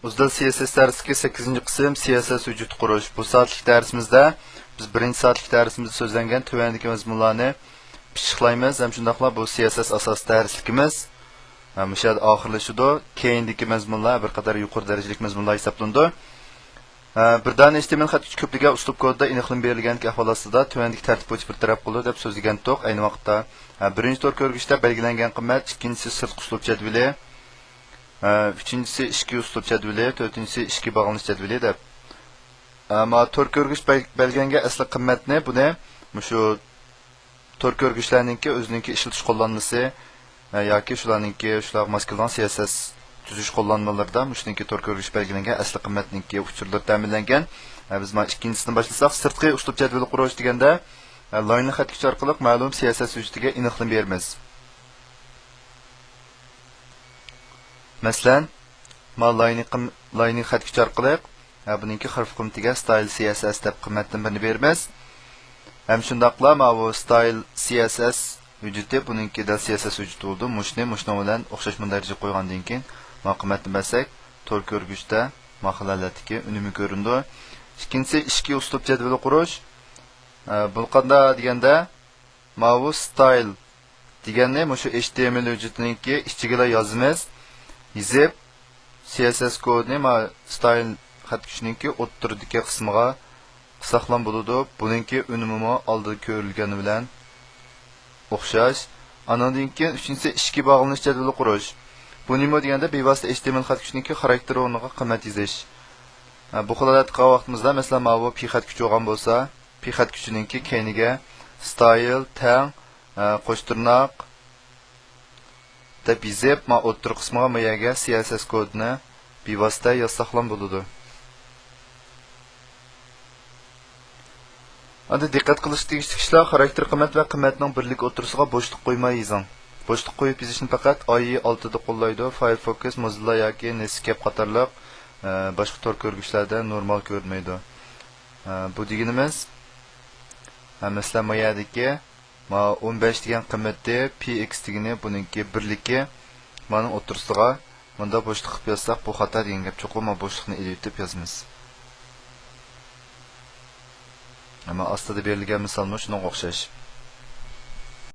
Uzdal CSS dersidagi 8-ci qism CSS vücut qurish. Bu soatlik darsimizda biz 1-ci soatlik darsimizda so'zlangan tuvandagi mazmunlarni pishqlaymiz. Ham shundaqla bu CSS asos darsligimiz mushad oxirlashidi. Keyindagi mazmunlar bir qadar yuqori darajalik mazmunlar hisoblanadi. Birdan HTML xat ko'pligiga uslub kodda aniqlik berilgan ahvol ostida tuvandagi tartib bo'yicha bir taraf qildi deb so'zlagan to'q. Ayni vaqtda birinchi to'r ko'rgishda belgilangan qimmat, ikkinchisi sirtqi uslub jadvali, üçüncüsü ishki uslub jadvali, to'rtinchisi ishki bog'lanish jadvali deb. Ammo to'r ko'rgish belgilangan asli qimmatni buni shu to'r ko'rgishlarningki o'zininki ishlatish qo'llanmasi yoki shularningki shular maskalan CSS tuzish qo'llanmalarida shuningki to'r ko'rgish belgilangan asli qimmatningki uchurlar ta'minlangan. Biz mana ikkinchisini boshlasak, sirtqi uslub jadvali qurish deganda line xatkacha orqali ma'lum CSS vujutiga aniqlik beramiz. Masalan, line xatkacha orqali buningki harf qiymatiga style CSS deb qimmatdan birini beramiz. Ham shundaqla bu style CSS vujuti buningki da CSS vujuti bo'ldi. Mushni bilan o'xshash darajada qo'ygandan keyin qimmatni bersak, to'r ko'rgishda mahallalardagi unumi ko'rindi. Ikkinchisi ishki uslub jadvali qurish. Bu qanday deganda bu style deganni shu HTML vujutininki ichiga yozamiz. Yozib CSS kodni style xatkuchninki o'ttirdagi qismiga saqlan bo'ladi. Buningki unumi oldida ko'rilgani bilan o'xshash. Andan keyin uchinchisi ishki bog'lanish jadvali qurish. Bu nima deganda bevosita HTML xatkuchninki xarakteri o'rniga qimmat yozish. Bu holatda vaqtimizda masalan bu p xatkuchi bo'lgan bo'lsa, p xatkuchininki keyniga style tang qo'shtirnoq deb yozib, o'ttir qismiga mayaga CSS kodni bevosita yozsaqlan bo'ladi. Endi diqqat qilish tegishli ishlar xarakter qimmat va qimmatning birlik o'tirisiga bo'shliq qo'ymay yozing. Bo'shliq qo'yib yozishni faqat IE 6 da qo'llaydi. Firefox, Mozilla yoki Netscape qatorliq boshqa to'r ko'rgichlarda normal ko'rinmaydi. Bu deganimiz masalan mayadagi 15 degan qimmatda px degani buningki birligi mana o'tirisiga bunda bo'shliq qilib yozsak bu xato degan gap. Cho'qim bo'shliqni elitib yozamiz. Ama aslida berilgan misollar shunga o'xshash.